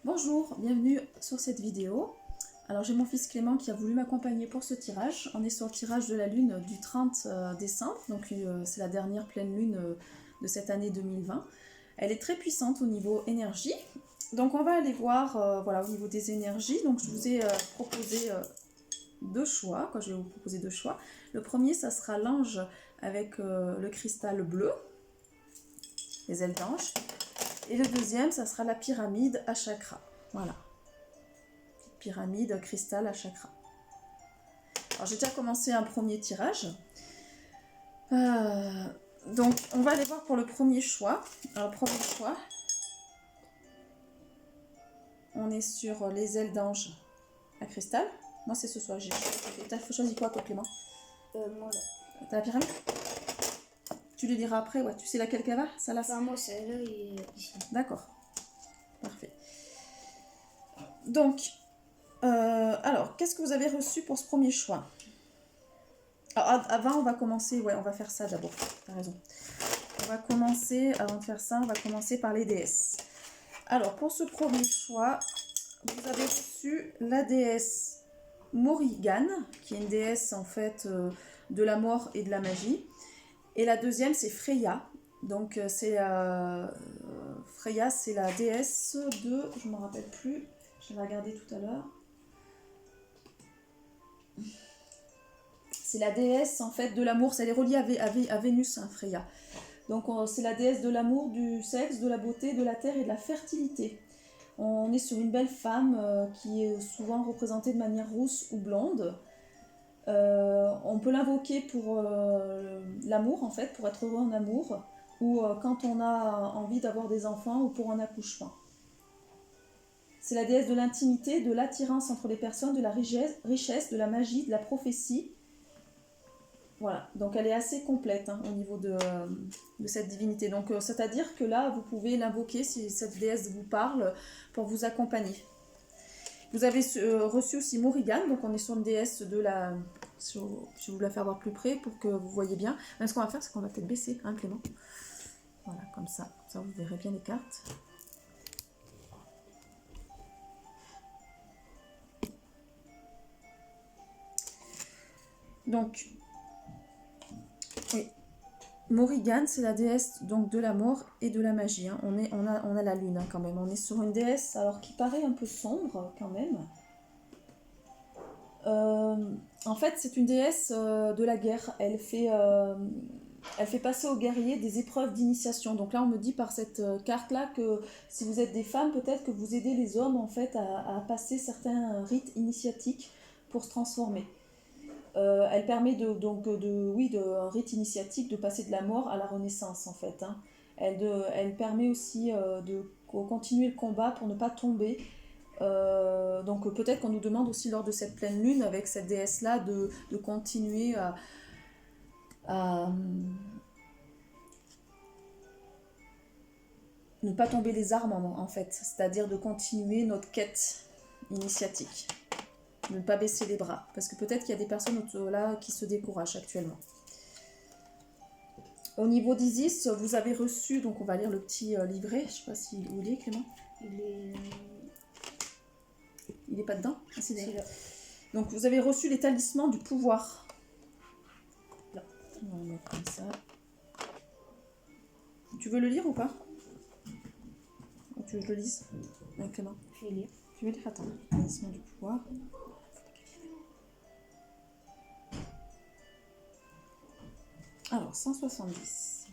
Bonjour, bienvenue sur cette vidéo. Alors j'ai mon fils Clément qui a voulu m'accompagner pour ce tirage. On est sur le tirage de la lune du 30 décembre, donc c'est la dernière pleine lune de cette année 2020. Elle est très puissante au niveau énergie. Donc on va aller voir voilà, au niveau des énergies. Donc je vous ai proposé deux choix, je vais vous proposer deux choix. Le premier, ça sera l'ange avec le cristal bleu, les ailes d'ange. Et le deuxième, ça sera la pyramide à chakra. Voilà. Petite pyramide cristal à chakra. Alors j'ai déjà commencé un premier tirage. Donc on va aller voir pour le premier choix. Alors le premier choix, on est sur les ailes d'ange à cristal. Moi c'est ce choix. T'as choisi quoi toi Clément? Moi là. T'as la pyramide? Tu les liras après, ouais. Tu sais laquelle qu'elle va? Ça là. Enfin, moi c'est là et ici. D'accord. Parfait. Donc, alors, qu'est-ce que vous avez reçu pour ce premier choix? Alors, avant, on va commencer, ouais, on va faire ça d'abord, t'as raison. On va commencer, avant de faire ça, on va commencer par les déesses. Alors, pour ce premier choix, vous avez reçu la déesse Morrigan, qui est une déesse, en fait, de la mort et de la magie. Et la deuxième, c'est Freya. Donc, Freya, c'est la déesse de... Je ne me rappelle plus, je l'ai regardé tout à l'heure. C'est la déesse en fait de l'amour, elle est reliée à Vénus, hein, Freya. Donc c'est la déesse de l'amour, du sexe, de la beauté, de la terre et de la fertilité. On est sur une belle femme qui est souvent représentée de manière rousse ou blonde. On peut l'invoquer pour l'amour en fait, pour être heureux en amour, ou quand on a envie d'avoir des enfants ou pour un accouchement. C'est la déesse de l'intimité, de l'attirance entre les personnes, de la richesse, de la magie, de la prophétie. Voilà, donc elle est assez complète au niveau de cette divinité. Donc c'est-à-dire que là, vous pouvez l'invoquer si cette déesse vous parle pour vous accompagner. Vous avez reçu aussi Morrigan, donc on est sur une déesse de la... Je vais vous la faire voir plus près pour que vous voyez bien. Même ce qu'on va faire, c'est qu'on va peut-être baisser, hein Clément? Voilà, comme ça vous verrez bien les cartes. Donc... Oui. Morrigan, c'est la déesse donc de la mort et de la magie. Hein. On a la lune quand même. On est sur une déesse alors qui paraît un peu sombre quand même. En fait, c'est une déesse de la guerre. Elle fait passer aux guerriers des épreuves d'initiation. Donc là, on me dit par cette carte-là que si vous êtes des femmes, peut-être que vous aidez les hommes en fait à passer certains rites initiatiques pour se transformer. Elle permet un rite initiatique de passer de la mort à la renaissance en fait. Hein. Elle permet aussi de continuer le combat pour ne pas tomber. Donc peut-être qu'on nous demande aussi lors de cette pleine lune avec cette déesse là de continuer à ne pas tomber les armes en fait, c'est-à-dire de continuer notre quête initiatique. Ne pas baisser les bras, parce que peut-être qu'il y a des personnes là qui se découragent actuellement. Au niveau d'Isis, vous avez reçu, donc on va lire le petit livret, je ne sais pas où il est Clément. Il est pas dedans? Ah, c'est là. Donc vous avez reçu les talismans du pouvoir. Là. On va le mettre comme ça. Tu veux le lire ou pas? Ou tu veux que je le lise? Clément. Je vais lire. Tu veux lire? Attends, talisman du pouvoir. Alors, 170.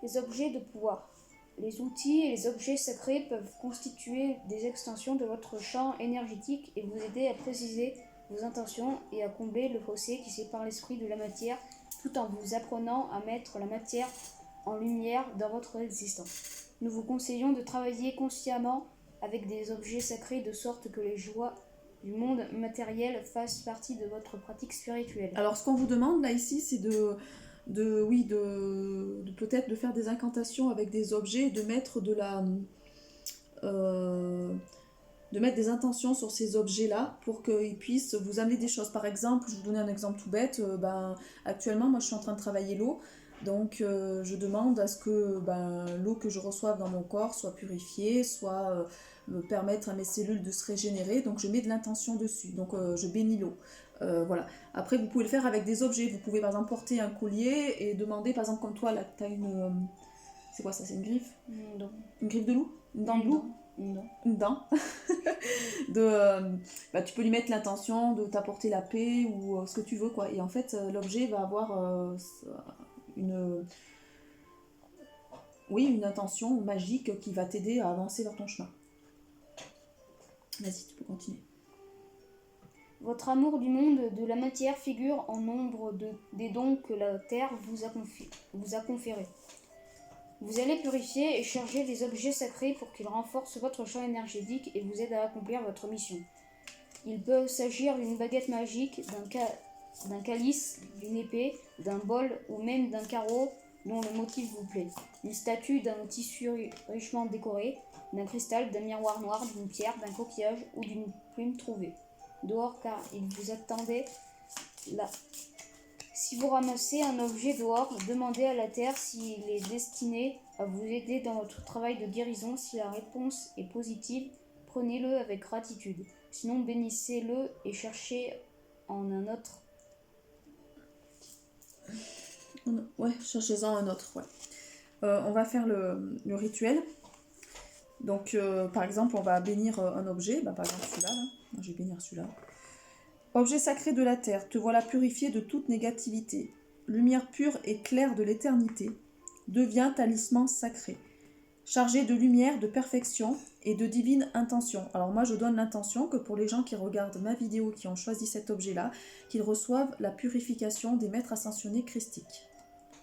Les objets de pouvoir. Les outils et les objets sacrés peuvent constituer des extensions de votre champ énergétique et vous aider à préciser vos intentions et à combler le fossé qui sépare l'esprit de la matière, tout en vous apprenant à mettre la matière en lumière dans votre existence. Nous vous conseillons de travailler consciemment avec des objets sacrés de sorte que les joies du monde matériel fassent partie de votre pratique spirituelle. Alors ce qu'on vous demande là ici, c'est de peut-être de faire des incantations avec des objets et de mettre de la de mettre des intentions sur ces objets-là pour qu'ils puissent vous amener des choses. Par exemple, je vais vous donner un exemple tout bête, actuellement, moi je suis en train de travailler l'eau, donc je demande à ce que l'eau que je reçoive dans mon corps soit purifiée, soit me permettre à mes cellules de se régénérer, donc je mets de l'intention dessus, donc je bénis l'eau. Voilà. Après, vous pouvez le faire avec des objets. Vous pouvez par exemple porter un collier et demander, par exemple, comme toi, là, tu as une. C'est quoi ça? C'est une griffe? Non. Une griffe de loup? Une dent de loup? Non. Une dent. Tu peux lui mettre l'intention de t'apporter la paix ou ce que tu veux, quoi. Et en fait, l'objet va avoir une. Oui, une intention magique qui va t'aider à avancer vers ton chemin. Vas-y, tu peux continuer. Votre amour du monde de la matière figure en nombre des dons que la terre vous a conférés. Vous allez purifier et charger les objets sacrés pour qu'ils renforcent votre champ énergétique et vous aident à accomplir votre mission. Il peut s'agir d'une baguette magique, d'un calice, d'une épée, d'un bol ou même d'un carreau dont le motif vous plaît. Une statue d'un tissu richement décoré, d'un cristal, d'un miroir noir, d'une pierre, d'un coquillage ou d'une plume trouvée. Dehors, car il vous attendait là. Si vous ramassez un objet dehors, demandez à la terre s'il est destiné à vous aider dans votre travail de guérison. Si la réponse est positive, prenez-le avec gratitude. Sinon, bénissez-le et cherchez en un autre. Ouais, cherchez-en un autre, ouais. On va faire le rituel. Donc, par exemple, on va bénir un objet. Par exemple, celui-là, là. Je vais bénir celui-là. Objet sacré de la terre, te voilà purifié de toute négativité. Lumière pure et claire de l'éternité, deviens talisman sacré. Chargé de lumière, de perfection et de divine intention. Alors moi, je donne l'intention que pour les gens qui regardent ma vidéo, qui ont choisi cet objet-là, qu'ils reçoivent la purification des maîtres ascensionnés christiques,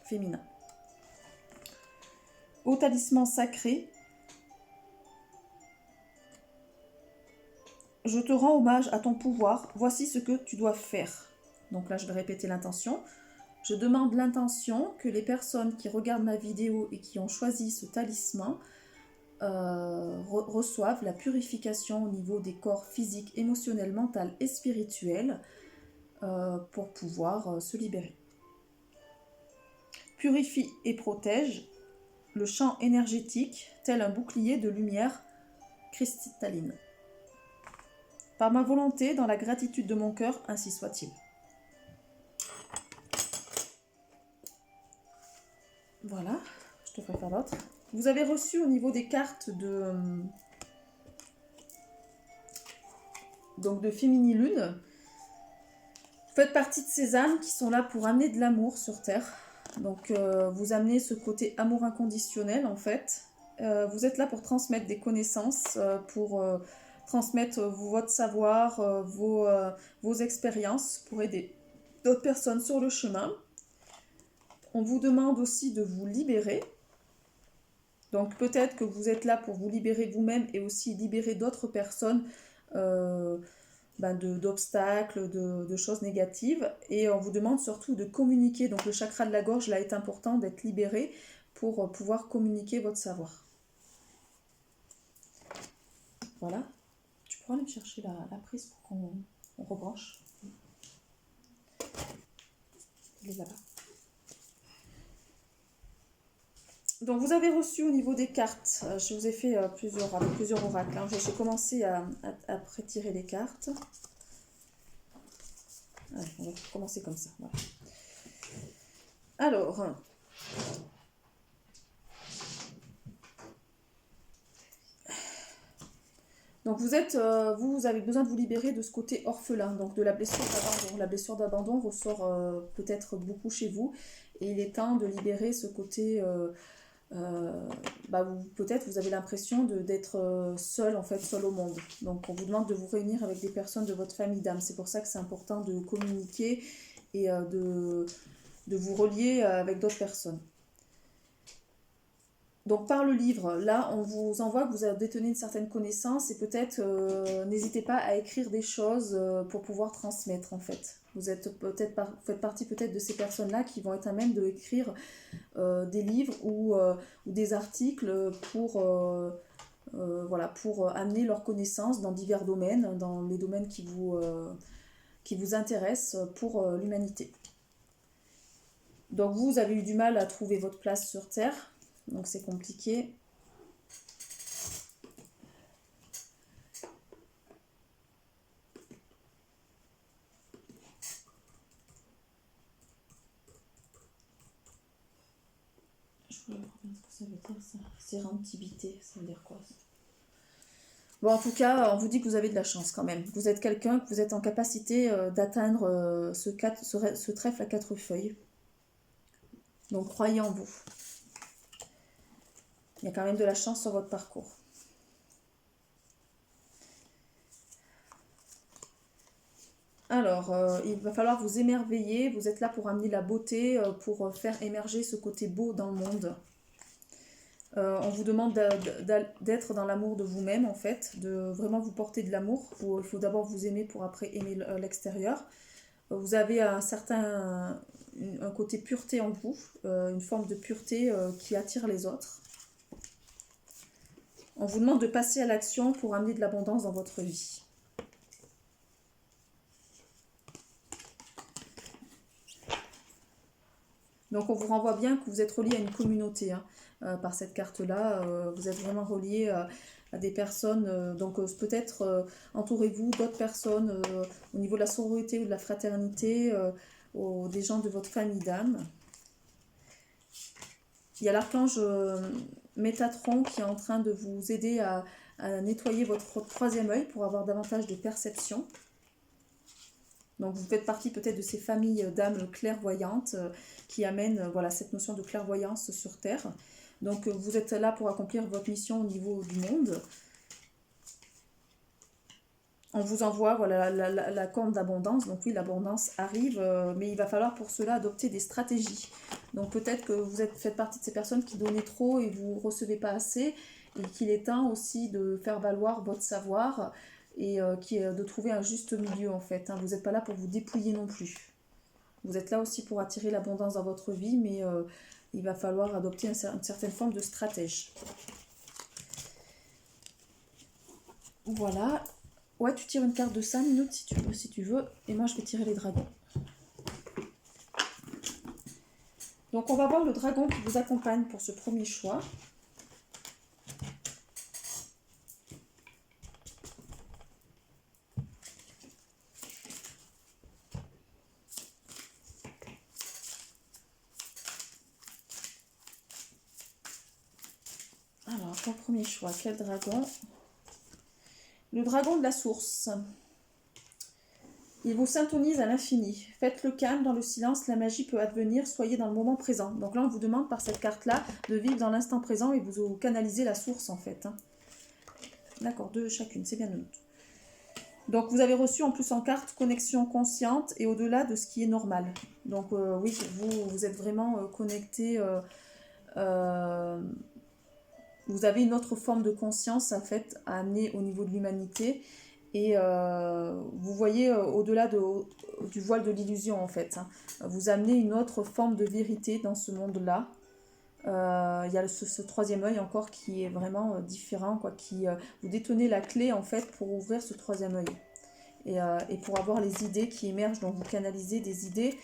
féminins. Ô talisman sacré, je te rends hommage à ton pouvoir, voici ce que tu dois faire. Donc là, je vais répéter l'intention. Je demande l'intention que les personnes qui regardent ma vidéo et qui ont choisi ce talisman reçoivent la purification au niveau des corps physiques, émotionnels, mental et spirituels pour pouvoir se libérer. Purifie et protège le champ énergétique tel un bouclier de lumière cristalline. Par ma volonté, dans la gratitude de mon cœur, ainsi soit-il. Voilà, je te ferai faire l'autre. Vous avez reçu au niveau des cartes de Fémini Lune. Vous faites partie de ces âmes qui sont là pour amener de l'amour sur Terre. Donc vous amenez ce côté amour inconditionnel en fait. Vous êtes là pour transmettre des connaissances, pour transmettre votre savoir, vos expériences, pour aider d'autres personnes sur le chemin. On vous demande aussi de vous libérer. Donc peut-être que vous êtes là pour vous libérer vous-même et aussi libérer d'autres personnes d'obstacles, de choses négatives. Et on vous demande surtout de communiquer. Donc le chakra de la gorge, là, est important d'être libéré pour pouvoir communiquer votre savoir. Voilà. Tu pourras aller me chercher la prise pour qu'on rebranche. Elle est là-bas. Donc vous avez reçu au niveau des cartes, je vous ai fait plusieurs oracles. Hein. J'ai commencé à prétirer les cartes. Allez, on va commencer comme ça. Voilà. Alors, donc vous avez besoin de vous libérer de ce côté orphelin, donc de la blessure d'abandon. La blessure d'abandon ressort peut-être beaucoup chez vous, et il est temps de libérer ce côté. Peut-être vous avez l'impression d'être seul au monde. Donc on vous demande de vous réunir avec des personnes de votre famille d'âme. C'est pour ça que c'est important de communiquer et de vous relier avec d'autres personnes. Donc par le livre, là on vous envoie que vous détenez une certaine connaissance et peut-être n'hésitez pas à écrire des choses pour pouvoir transmettre en fait. Vous faites partie peut-être de ces personnes-là qui vont être à même d'écrire des livres ou des articles pour voilà, pour amener leurs connaissances dans divers domaines, dans les domaines qui vous intéressent pour l'humanité. Donc vous avez eu du mal à trouver votre place sur Terre, donc c'est compliqué. Je voulais voir ce que ça veut dire ça. Sérentivité, ça veut dire quoi ça? Bon, en tout cas, on vous dit que vous avez de la chance quand même. Vous êtes quelqu'un, que vous êtes en capacité d'atteindre ce trèfle à 4 feuilles. Donc croyez en vous. Il y a quand même de la chance sur votre parcours. Alors, il va falloir vous émerveiller. Vous êtes là pour amener la beauté, pour faire émerger ce côté beau dans le monde. On vous demande d'être dans l'amour de vous-même, en fait, de vraiment vous porter de l'amour. Il faut d'abord vous aimer pour après aimer l'extérieur. Vous avez un côté pureté en vous, une forme de pureté qui attire les autres. On vous demande de passer à l'action pour amener de l'abondance dans votre vie. Donc on vous renvoie bien que vous êtes relié à une communauté par cette carte-là. Vous êtes vraiment relié à des personnes. Donc peut-être entourez-vous d'autres personnes au niveau de la sororité ou de la fraternité, des gens de votre famille d'âme. Il y a l'archange Métatron qui est en train de vous aider à nettoyer votre troisième œil pour avoir davantage de perception. Donc vous faites partie peut-être de ces familles d'âmes clairvoyantes qui amènent voilà, cette notion de clairvoyance sur Terre. Donc vous êtes là pour accomplir votre mission au niveau du monde. On vous envoie voilà, la corne d'abondance. Donc oui, l'abondance arrive, mais il va falloir pour cela adopter des stratégies. Donc peut-être que vous faites partie de ces personnes qui donnent trop et vous ne recevez pas assez, et qu'il est temps aussi de faire valoir votre savoir et de trouver un juste milieu en fait. Vous n'êtes pas là pour vous dépouiller non plus. Vous êtes là aussi pour attirer l'abondance dans votre vie, mais il va falloir adopter une certaine forme de stratège. Voilà. Ouais, tu tires une carte de 5 minutes si tu veux. Et moi, je vais tirer les dragons. Donc, on va voir le dragon qui vous accompagne pour ce premier choix. Alors, ton premier choix, quel dragon ? Le dragon de la source. Il vous syntonise à l'infini. Faites-le calme, dans le silence, la magie peut advenir, soyez dans le moment présent. Donc là, on vous demande par cette carte-là de vivre dans l'instant présent et vous canalisez la source en fait. D'accord, 2 chacune, c'est bien noté. Donc vous avez reçu en plus en carte connexion consciente et au-delà de ce qui est normal. Donc oui, vous êtes vraiment connecté. Vous avez une autre forme de conscience en fait à amener au niveau de l'humanité. Et vous voyez au-delà du voile de l'illusion en fait. Vous amenez une autre forme de vérité dans ce monde-là. Il y a ce troisième œil encore qui est vraiment différent, quoi, vous détenez la clé en fait pour ouvrir ce troisième œil. Et pour avoir les idées qui émergent, donc vous canalisez des idées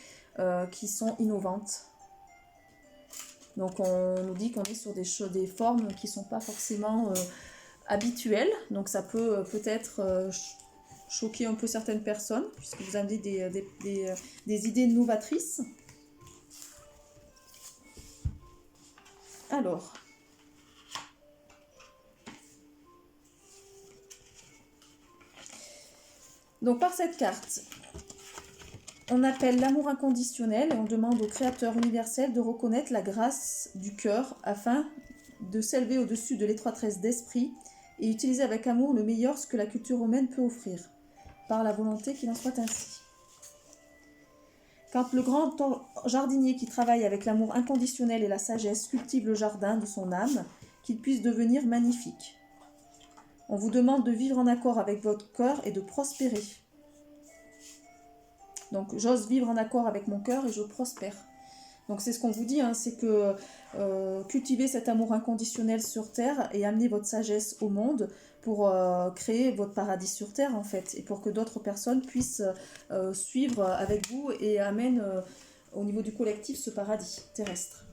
qui sont innovantes. Donc on nous dit qu'on est sur des formes qui ne sont pas forcément habituelles, donc ça peut peut-être choquer un peu certaines personnes, puisque vous avez des idées novatrices. Alors, donc par cette carte, on appelle l'amour inconditionnel et on demande au Créateur universel de reconnaître la grâce du cœur afin de s'élever au-dessus de l'étroitesse d'esprit et utiliser avec amour le meilleur ce que la culture romaine peut offrir, par la volonté qu'il en soit ainsi. Quand le grand jardinier qui travaille avec l'amour inconditionnel et la sagesse cultive le jardin de son âme, qu'il puisse devenir magnifique. On vous demande de vivre en accord avec votre cœur et de prospérer. Donc j'ose vivre en accord avec mon cœur et je prospère. Donc c'est ce qu'on vous dit, hein, c'est que cultivez cet amour inconditionnel sur Terre et amenez votre sagesse au monde pour créer votre paradis sur Terre en fait, et pour que d'autres personnes puissent suivre avec vous et amènent au niveau du collectif ce paradis terrestre.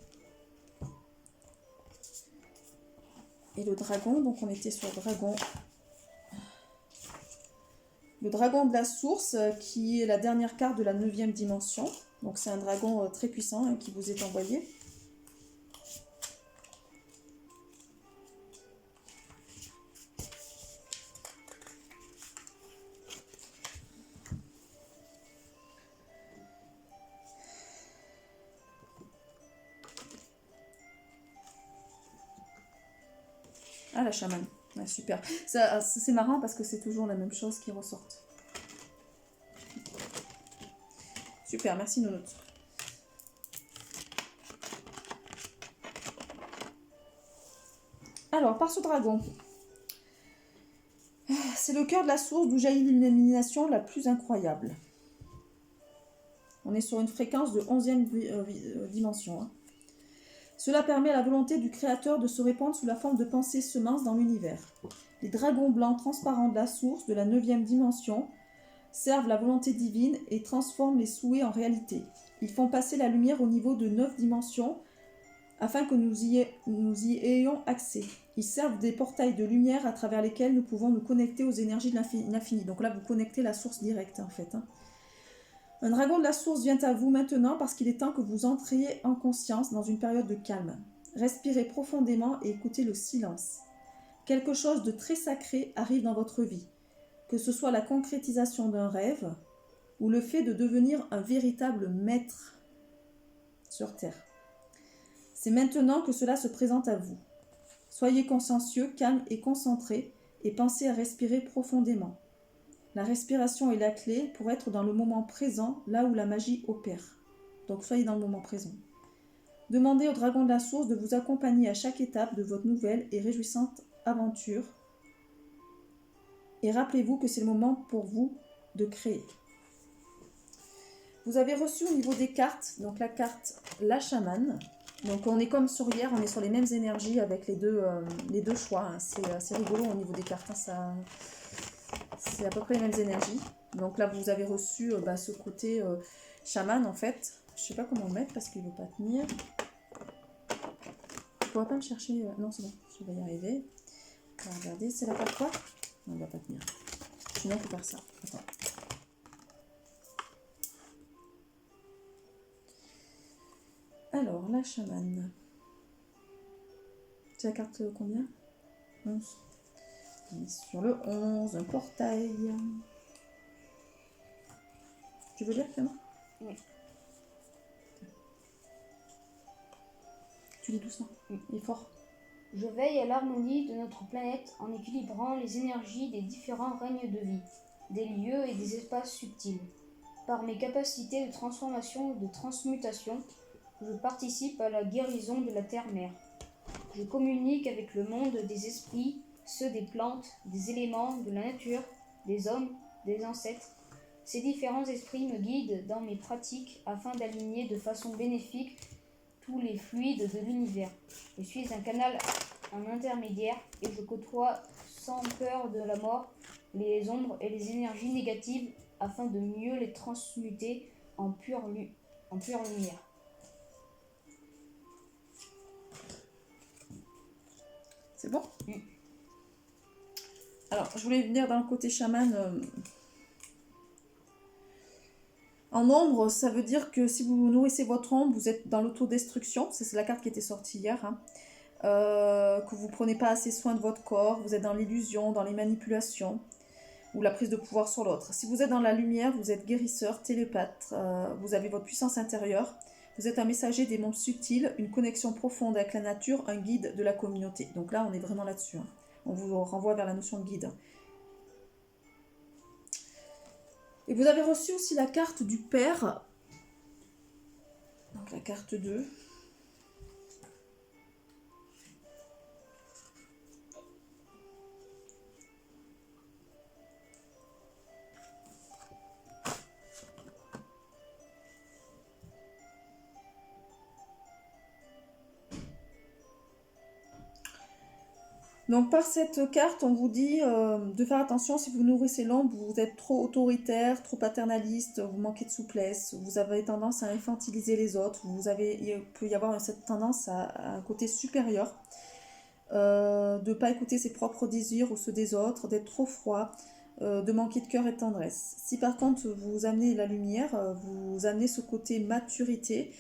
Et le dragon, donc on était sur le dragon. Le dragon de la source, qui est la dernière carte de la 9e dimension. Donc c'est un dragon très puissant hein, qui vous est envoyé. Ah, la chamane. Ouais, super. C'est marrant parce que c'est toujours la même chose qui ressortent. Super, merci Nounours. Alors, par ce dragon, c'est le cœur de la source d'où jaillit l'illumination la plus incroyable. On est sur une fréquence de 11e dimension. Hein. Cela permet à la volonté du Créateur de se répandre sous la forme de pensées semences dans l'univers. Les dragons blancs transparents de la source de la 9e dimension servent la volonté divine et transforment les souhaits en réalité. Ils font passer la lumière au niveau de 9 dimensions afin que nous y ayons accès. Ils servent des portails de lumière à travers lesquels nous pouvons nous connecter aux énergies de l'infini. Donc là, vous connectez la source directe en fait. Hein. Un dragon de la source vient à vous maintenant parce qu'il est temps que vous entriez en conscience dans une période de calme. Respirez profondément et écoutez le silence. Quelque chose de très sacré arrive dans votre vie, que ce soit la concrétisation d'un rêve ou le fait de devenir un véritable maître sur Terre. C'est maintenant que cela se présente à vous. Soyez consciencieux, calme et concentré et pensez à respirer profondément. La respiration est la clé pour être dans le moment présent, là où la magie opère. Donc soyez dans le moment présent. Demandez au dragon de la source de vous accompagner à chaque étape de votre nouvelle et réjouissante aventure. Et rappelez-vous que c'est le moment pour vous de créer. Vous avez reçu au niveau des cartes, donc la carte La Chamane. Donc on est comme sur hier, on est sur les mêmes énergies avec les deux choix. Hein. C'est rigolo au niveau des cartes, hein. C'est à peu près les mêmes énergies. Donc là vous avez reçu ce côté chaman en fait. Je sais pas comment le mettre parce qu'il ne veut pas tenir. Je ne pourrais pas me chercher. Non c'est bon, je vais y arriver. On va regarder, c'est la carte quoi? Non, il ne va pas tenir. Sinon il faut faire ça. Attends. Alors, la chamane. C'est la carte combien? 11. On est sur le 11, un portail. Tu veux lire, Clément? Oui. Tu lis doucement. Oui. Il est fort. Je veille à l'harmonie de notre planète en équilibrant les énergies des différents règnes de vie, des lieux et des espaces subtils. Par mes capacités de transformation et de transmutation, je participe à la guérison de la terre-mère. Je communique avec le monde des esprits, ceux des plantes, des éléments, de la nature, des hommes, des ancêtres. Ces différents esprits me guident dans mes pratiques afin d'aligner de façon bénéfique tous les fluides de l'univers. Je suis un canal, un intermédiaire, et je côtoie sans peur de la mort les ombres et les énergies négatives afin de mieux les transmuter en pure lumière. C'est bon? Alors, je voulais venir dans le côté chaman. En ombre, ça veut dire que si vous nourrissez votre ombre, vous êtes dans l'autodestruction. C'est la carte qui était sortie hier. Hein. Que vous ne prenez pas assez soin de votre corps. Vous êtes dans l'illusion, dans les manipulations ou la prise de pouvoir sur l'autre. Si vous êtes dans la lumière, vous êtes guérisseur, télépathe. Vous avez votre puissance intérieure. Vous êtes un messager des mondes subtils, une connexion profonde avec la nature, un guide de la communauté. Donc là, on est vraiment là-dessus. Hein. On vous renvoie vers la notion de guide. Et vous avez reçu aussi la carte du Père. Donc la carte 2. Donc par cette carte, on vous dit de faire attention si vous nourrissez l'ombre, vous êtes trop autoritaire, trop paternaliste, vous manquez de souplesse, vous avez tendance à infantiliser les autres, il peut y avoir cette tendance à un côté supérieur, de ne pas écouter ses propres désirs ou ceux des autres, d'être trop froid, de manquer de cœur et de tendresse. Si par contre vous amenez la lumière, vous amenez ce côté maturité,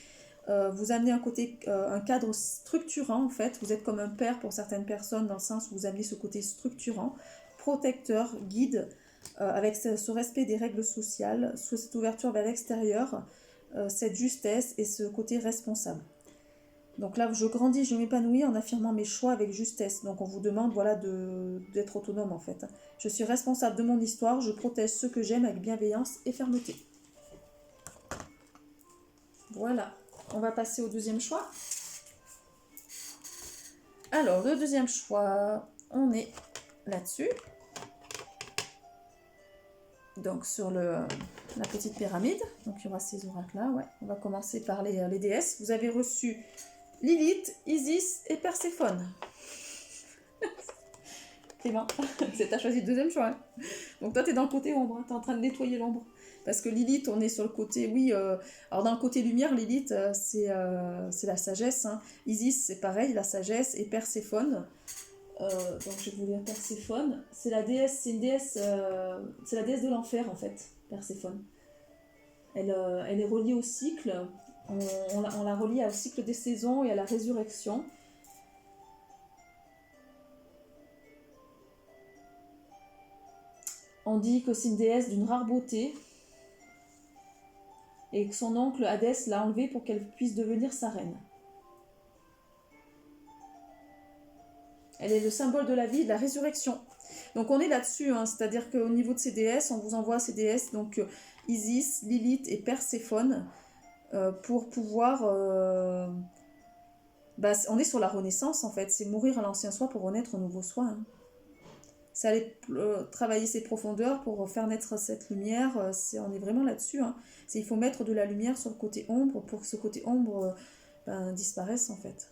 vous amenez un cadre structurant en fait, vous êtes comme un père pour certaines personnes dans le sens où vous amenez ce côté structurant, protecteur, guide, avec ce respect des règles sociales, cette ouverture vers l'extérieur, cette justesse et ce côté responsable. Donc là, je grandis, je m'épanouis en affirmant mes choix avec justesse. Donc on vous demande voilà, d'être autonome en fait. Je suis responsable de mon histoire, je protège ceux que j'aime avec bienveillance et fermeté. Voilà, on va passer au deuxième choix. Alors, le deuxième choix, on est là-dessus. Donc sur la petite pyramide. Donc il y aura ces oracles-là, ouais. On va commencer par les déesses. Vous avez reçu Lilith, Isis et Perséphone. Clément, t'as choisi le deuxième choix. Hein. Donc toi, t'es dans le côté ombre, hein. T'es en train de nettoyer l'ombre. Parce que Lilith, on est sur le côté, oui, alors dans le côté lumière, Lilith, c'est la sagesse. Hein. Isis, c'est pareil, la sagesse. Et Perséphone, donc je vais vous lire Perséphone. C'est la déesse, c'est une déesse, c'est la déesse de l'enfer en fait, Perséphone. Elle est reliée au cycle. On la relie au cycle des saisons et à la résurrection. On dit que c'est une déesse d'une rare beauté et que son oncle Hadès l'a enlevée pour qu'elle puisse devenir sa reine. Elle est le symbole de la vie et de la résurrection. Donc on est là-dessus, hein, c'est-à-dire qu'au niveau de ces déesses, on vous envoie ces déesses, donc Isis, Lilith et Perséphone, pour pouvoir... on est sur la renaissance en fait, c'est mourir à l'ancien soi pour renaître au nouveau soi. Hein. C'est aller travailler ses profondeurs pour faire naître cette lumière, on est vraiment là-dessus. Hein. Il faut mettre de la lumière sur le côté ombre pour que ce côté ombre disparaisse en fait.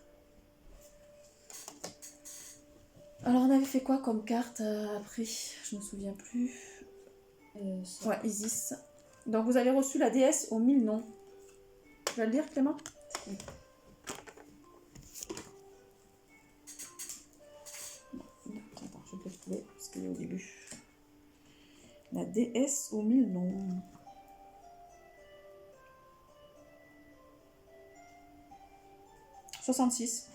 Alors on avait fait quoi comme carte après? Je me souviens plus. Ouais, Isis. Donc vous avez reçu la déesse aux 1000 noms. Tu vas le lire Clément? Oui. Attends, je peux le trouver parce qu'il est au début. La déesse aux 1000 noms. « 66.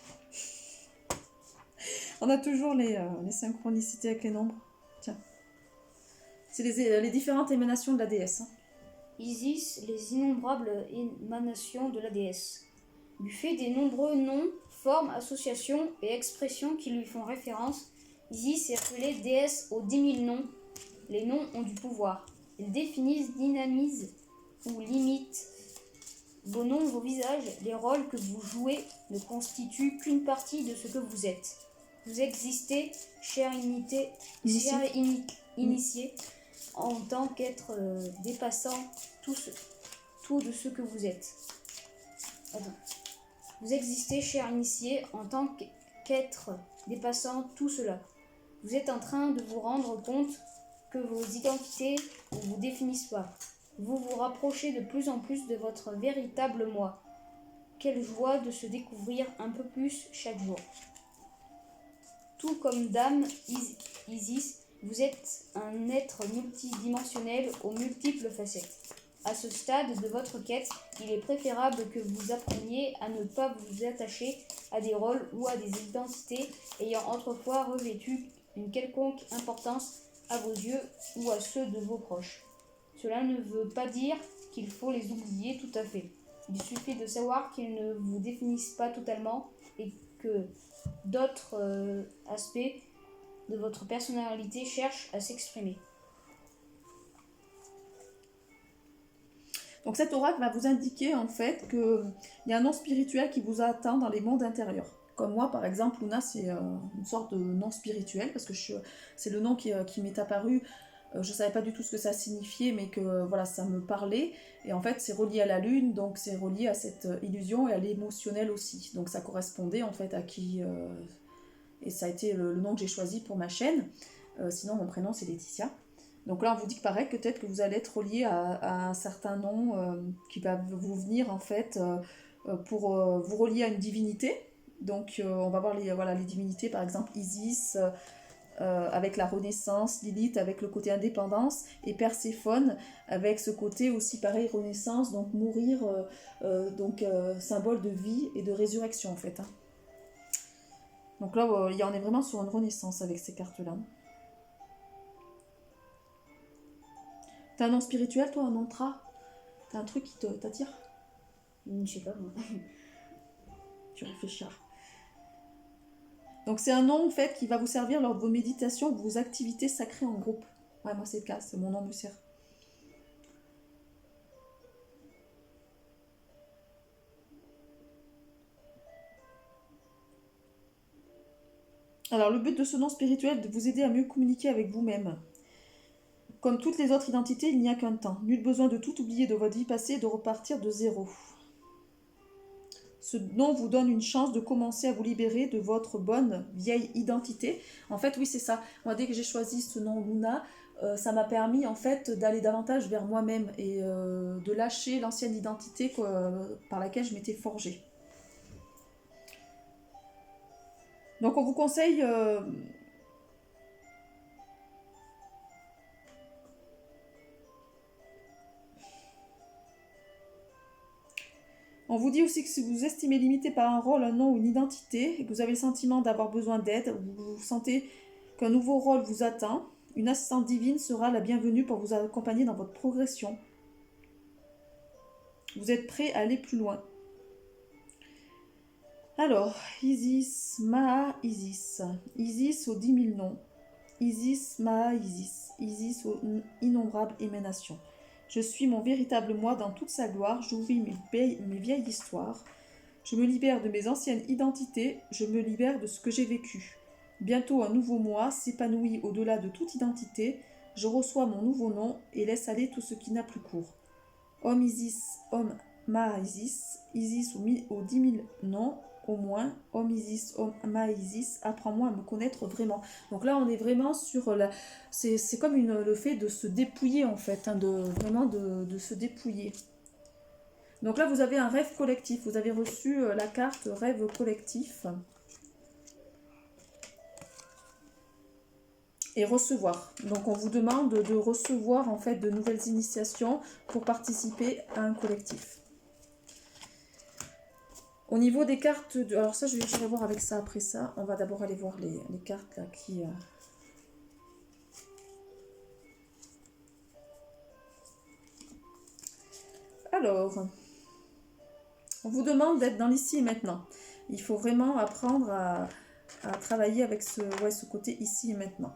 On a toujours les synchronicités avec les nombres. Tiens. C'est les différentes émanations de la déesse. Hein. Isis, les innombrables émanations de la déesse. Du fait des nombreux noms, formes, associations et expressions qui lui font référence, Isis est appelée déesse aux 10 000 noms. Les noms ont du pouvoir. Ils définissent, dynamisent ou limitent vos noms, vos visages. Les rôles que vous jouez ne constituent qu'une partie de ce que vous êtes. Vous existez, chère initié, en tant qu'être dépassant tout de ce que vous êtes. Vous existez, cher initié, en tant qu'être dépassant tout cela. Vous êtes en train de vous rendre compte que vos identités ne vous définissent pas. Vous vous rapprochez de plus en plus de votre véritable moi. Quelle joie de se découvrir un peu plus chaque jour. Tout comme Dame Isis, vous êtes un être multidimensionnel aux multiples facettes. À ce stade de votre quête, il est préférable que vous appreniez à ne pas vous attacher à des rôles ou à des identités ayant autrefois revêtu une quelconque importance à vos yeux ou à ceux de vos proches. Cela ne veut pas dire qu'il faut les oublier tout à fait. Il suffit de savoir qu'ils ne vous définissent pas totalement et que d'autres aspects de votre personnalité cherchent à s'exprimer. Donc cet oracle va vous indiquer en fait qu'il y a un nom spirituel qui vous attend dans les mondes intérieurs. Comme moi par exemple, Luna c'est une sorte de nom spirituel parce que c'est le nom qui m'est apparu. Je ne savais pas du tout ce que ça signifiait mais que voilà, ça me parlait. Et en fait c'est relié à la lune, donc c'est relié à cette illusion et à l'émotionnel aussi. Donc ça correspondait en fait à qui Et ça a été le nom que j'ai choisi pour ma chaîne. Sinon, mon prénom, c'est Laetitia. Donc là, on vous dit que pareil, peut-être que vous allez être relié à un certain nom qui va vous venir, en fait, pour vous relier à une divinité. Donc, on va voir les divinités, par exemple Isis, avec la Renaissance, Lilith avec le côté indépendance, et Perséphone avec ce côté aussi pareil, Renaissance, donc mourir, symbole de vie et de résurrection en fait. Hein. Donc là, on est vraiment sur une renaissance avec ces cartes-là. T'as un nom spirituel, toi, un mantra? T'as un truc qui t'attire? Je sais pas, moi. Tu réfléchiras. Donc c'est un nom en fait qui va vous servir lors de vos méditations ou vos activités sacrées en groupe. Ouais, moi c'est le cas, c'est mon nom me sert. Alors le but de ce nom spirituel est de vous aider à mieux communiquer avec vous-même. Comme toutes les autres identités, il n'y a qu'un temps. Nul besoin de tout oublier de votre vie passée et de repartir de zéro. Ce nom vous donne une chance de commencer à vous libérer de votre bonne vieille identité. En fait, oui, c'est ça. Moi, dès que j'ai choisi ce nom Luna, ça m'a permis en fait d'aller davantage vers moi-même et de lâcher l'ancienne identité par laquelle je m'étais forgée. Donc, on vous conseille... On vous dit aussi que si vous vous estimez limité par un rôle, un nom ou une identité, et que vous avez le sentiment d'avoir besoin d'aide, ou vous sentez qu'un nouveau rôle vous attend, une assistante divine sera la bienvenue pour vous accompagner dans votre progression. Vous êtes prêt à aller plus loin. Alors, Isis, Maha, Isis. Isis aux 10 000 noms. Isis, Maha, Isis. Isis aux innombrables émanations. Je suis mon véritable moi dans toute sa gloire, j'oublie mes vieilles histoires. Je me libère de mes anciennes identités, je me libère de ce que j'ai vécu. Bientôt un nouveau moi s'épanouit au-delà de toute identité, je reçois mon nouveau nom et laisse aller tout ce qui n'a plus cours. Homme Isis, homme Maha Isis, Isis aux 10 000 noms, au moins, Homme Isis, Homme Maha Isis, apprends-moi à me connaître vraiment. Donc là, on est vraiment sur la... C'est comme le fait de se dépouiller, en fait, hein, de se dépouiller. Donc là, vous avez un rêve collectif. Vous avez reçu la carte rêve collectif. Et recevoir. Donc on vous demande de recevoir, en fait, de nouvelles initiations pour participer à un collectif. Au niveau des cartes, alors ça je vais voir avec ça après ça. On va d'abord aller voir les cartes là qui... Alors, on vous demande d'être dans l'ici et maintenant. Il faut vraiment apprendre à travailler avec ce côté ici et maintenant.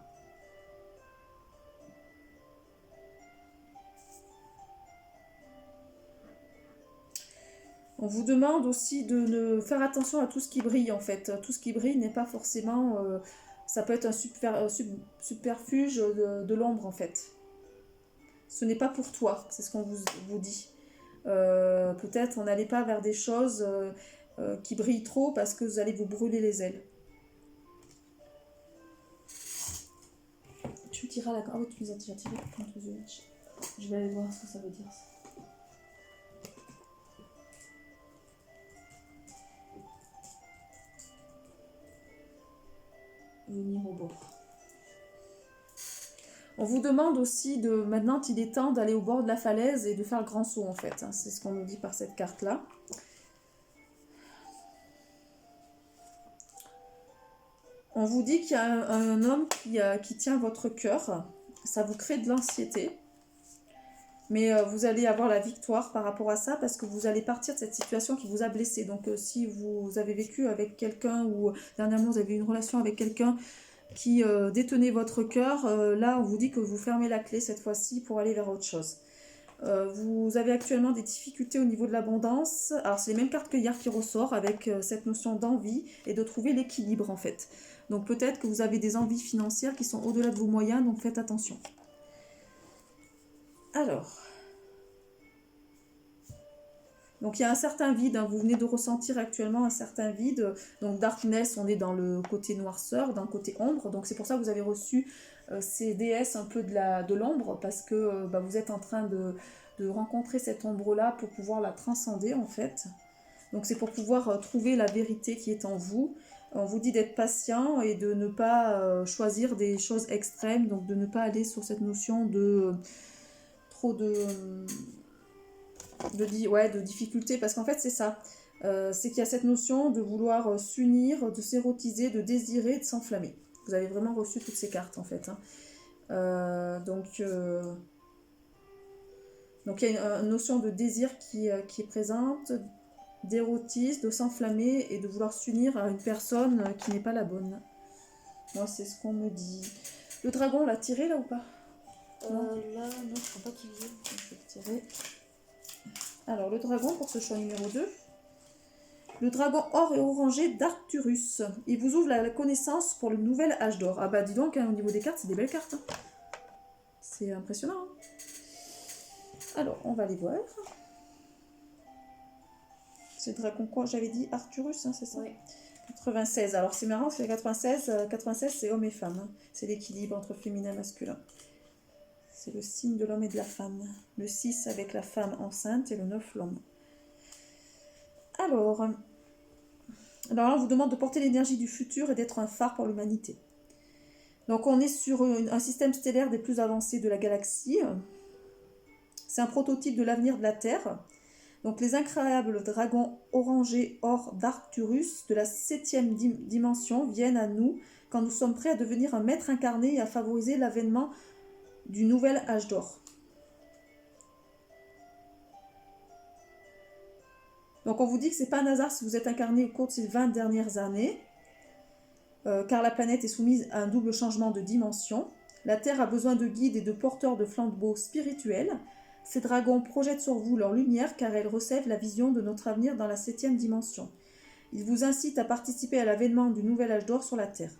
On vous demande aussi de faire attention à tout ce qui brille en fait. Tout ce qui brille n'est pas forcément... ça peut être un subterfuge de l'ombre en fait. Ce n'est pas pour toi, c'est ce qu'on vous dit. Peut-être on n'allait pas vers des choses qui brillent trop parce que vous allez vous brûler les ailes. Tu tireras la... Ah oui, tu les as déjà tirés. Je vais aller voir ce que ça veut dire ça. Venir au bord. On vous demande aussi de... Maintenant, il est temps d'aller au bord de la falaise et de faire le grand saut, en fait. Hein. C'est ce qu'on nous dit par cette carte-là. On vous dit qu'il y a un homme qui tient votre cœur. Ça vous crée de l'anxiété. Mais vous allez avoir la victoire par rapport à ça parce que vous allez partir de cette situation qui vous a blessé. Donc si vous avez vécu avec quelqu'un ou dernièrement vous avez eu une relation avec quelqu'un qui détenait votre cœur, là on vous dit que vous fermez la clé cette fois-ci pour aller vers autre chose. Vous avez actuellement des difficultés au niveau de l'abondance. Alors c'est les mêmes cartes que hier qui ressort avec cette notion d'envie et de trouver l'équilibre en fait. Donc peut-être que vous avez des envies financières qui sont au-delà de vos moyens, donc faites attention. Alors, Donc il y a un certain vide, hein, vous venez de ressentir actuellement un certain vide. Donc darkness, on est dans le côté noirceur, dans le côté ombre. Donc c'est pour ça que vous avez reçu ces déesses un peu de l'ombre, parce que vous êtes en train de rencontrer cette ombre-là pour pouvoir la transcender en fait. Donc c'est pour pouvoir trouver la vérité qui est en vous. On vous dit d'être patient et de ne pas choisir des choses extrêmes, donc de ne pas aller sur cette notion de trop de difficulté, parce qu'en fait c'est ça. C'est qu'il y a cette notion de vouloir s'unir, de s'érotiser, de désirer, de s'enflammer. Vous avez vraiment reçu toutes ces cartes en fait. Hein. Donc il y a une notion de désir qui est présente, d'érotisme, de s'enflammer et de vouloir s'unir à une personne qui n'est pas la bonne. Moi, c'est ce qu'on me dit. Le dragon, on l'a tiré là ou pas? Là, non, je crois pas qu'il vienne. Je vais le tirer. Alors, le dragon pour ce choix numéro 2. Le dragon or et orangé d'Arcturus. Il vous ouvre la connaissance pour le nouvel âge d'or. Ah bah dis donc, hein, au niveau des cartes, c'est des belles cartes. Hein. C'est impressionnant. Hein. Alors, on va les voir. C'est le dragon quoi? J'avais dit Arcturus, hein, c'est ça? Oui. 96. Alors c'est marrant, c'est 96. 96, c'est homme et femme. Hein. C'est l'équilibre entre féminin et masculin. C'est le signe de l'homme et de la femme. Le 6 avec la femme enceinte et le 9 l'homme. Alors là, on vous demande de porter l'énergie du futur et d'être un phare pour l'humanité. Donc on est sur un système stellaire des plus avancés de la galaxie. C'est un prototype de l'avenir de la Terre. Donc les incroyables dragons orangés or d'Arcturus de la 7e dimension viennent à nous quand nous sommes prêts à devenir un maître incarné et à favoriser l'avènement du nouvel âge d'or. Donc on vous dit que c'est pas un hasard si vous êtes incarné au cours de ces 20 dernières années, car la planète est soumise à un double changement de dimension. La Terre a besoin de guides et de porteurs de flambeaux spirituels. Ces dragons projettent sur vous leur lumière car elles recèvent la vision de notre avenir dans la 7e dimension. Ils vous incitent à participer à l'avènement du nouvel âge d'or sur la Terre.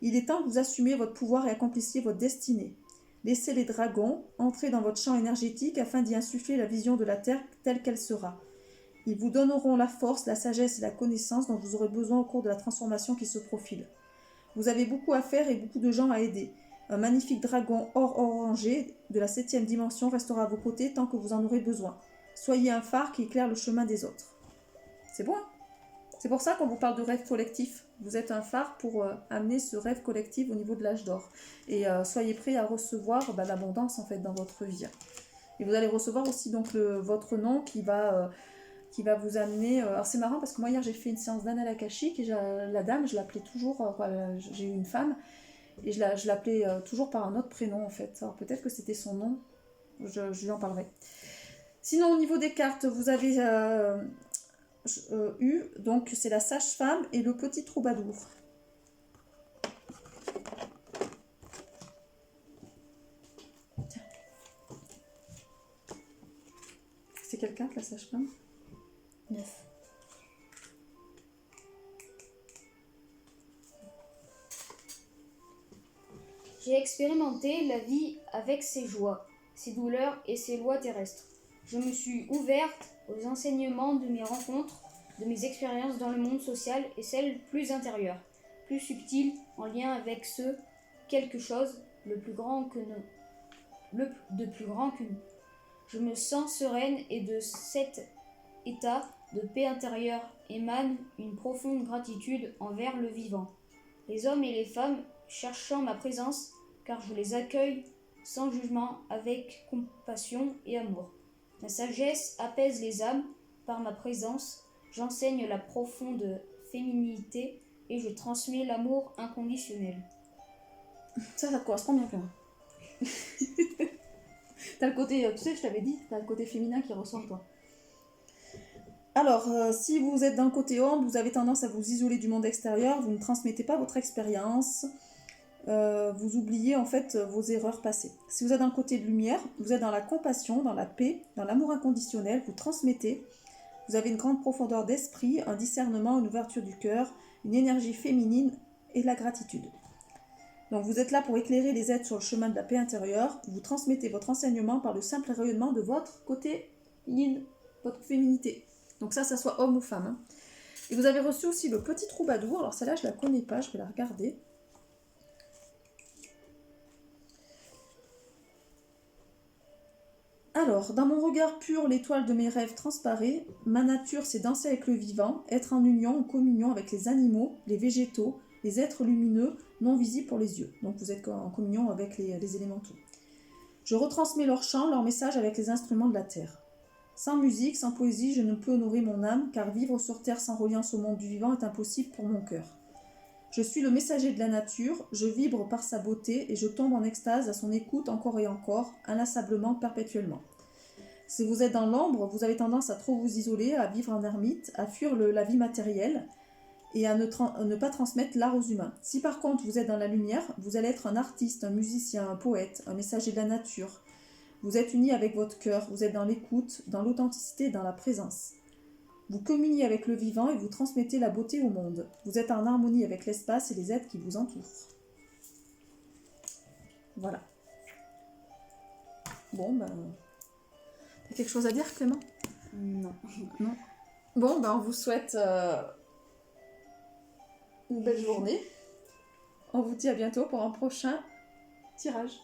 Il est temps que vous assumiez votre pouvoir et accomplissiez votre destinée. Laissez les dragons entrer dans votre champ énergétique afin d'y insuffler la vision de la Terre telle qu'elle sera. Ils vous donneront la force, la sagesse et la connaissance dont vous aurez besoin au cours de la transformation qui se profile. Vous avez beaucoup à faire et beaucoup de gens à aider. Un magnifique dragon or orangé de la 7e dimension restera à vos côtés tant que vous en aurez besoin. Soyez un phare qui éclaire le chemin des autres. C'est bon, hein? C'est pour ça qu'on vous parle de rêve collectif. Vous êtes un phare pour amener ce rêve collectif au niveau de l'âge d'or. Et soyez prêts à recevoir l'abondance en fait dans votre vie. Et vous allez recevoir aussi donc votre nom qui va vous amener... alors c'est marrant parce que moi hier j'ai fait une séance d'Anal Akashique et la dame je l'appelais toujours... j'ai eu une femme et je l'appelais toujours par un autre prénom en fait. Alors peut-être que c'était son nom, je lui en parlerai. Sinon au niveau des cartes, vous avez eu, donc c'est la sage-femme et le petit troubadour. Tiens. C'est quelle carte la sage-femme? 9. J'ai expérimenté la vie avec ses joies, ses douleurs et ses lois terrestres. Je me suis ouverte aux enseignements de mes rencontres, de mes expériences dans le monde social et celles plus intérieures, plus subtiles, en lien avec quelque chose de plus grand que nous. Je me sens sereine et de cet état de paix intérieure émane une profonde gratitude envers le vivant. Les hommes et les femmes cherchant ma présence, car je les accueille sans jugement, avec compassion et amour. Ma sagesse apaise les âmes par ma présence, j'enseigne la profonde féminité et je transmets l'amour inconditionnel. Ça te correspond bien quand même. T'as le côté, tu sais, je t'avais dit, t'as le côté féminin qui ressort en toi. Alors, si vous êtes d'un côté ombre, vous avez tendance à vous isoler du monde extérieur, vous ne transmettez pas votre expérience, vous oubliez en fait vos erreurs passées. Si vous êtes d'un côté de lumière, vous êtes dans la compassion, dans la paix, dans l'amour inconditionnel, vous transmettez, vous avez une grande profondeur d'esprit, un discernement, une ouverture du cœur, une énergie féminine et de la gratitude. Donc vous êtes là pour éclairer les êtres sur le chemin de la paix intérieure, vous transmettez votre enseignement par le simple rayonnement de votre côté yin votre féminité. Donc ça soit homme ou femme. Hein. Et vous avez reçu aussi le petit troubadour. Alors celle-là, je la connais pas, je vais la regarder. Alors, dans mon regard pur, l'étoile de mes rêves transparaît. Ma nature, c'est danser avec le vivant, être en union, en communion avec les animaux, les végétaux, les êtres lumineux, non visibles pour les yeux. Donc vous êtes en communion avec les élémentaux. Je retransmets leur chant, leur message avec les instruments de la terre. Sans musique, sans poésie, je ne peux honorer mon âme, car vivre sur terre sans reliance au monde du vivant est impossible pour mon cœur. Je suis le messager de la nature, je vibre par sa beauté et je tombe en extase à son écoute encore et encore, inlassablement, perpétuellement. Si vous êtes dans l'ombre, vous avez tendance à trop vous isoler, à vivre en ermite, à fuir la vie matérielle et à ne pas transmettre l'art aux humains. Si par contre vous êtes dans la lumière, vous allez être un artiste, un musicien, un poète, un messager de la nature. Vous êtes uni avec votre cœur, vous êtes dans l'écoute, dans l'authenticité et dans la présence. Vous communiez avec le vivant et vous transmettez la beauté au monde. Vous êtes en harmonie avec l'espace et les êtres qui vous entourent. Voilà. Bon, ben... T'as quelque chose à dire, Clément? Non. Non. Bon, ben on vous souhaite une belle journée. On vous dit à bientôt pour un prochain tirage.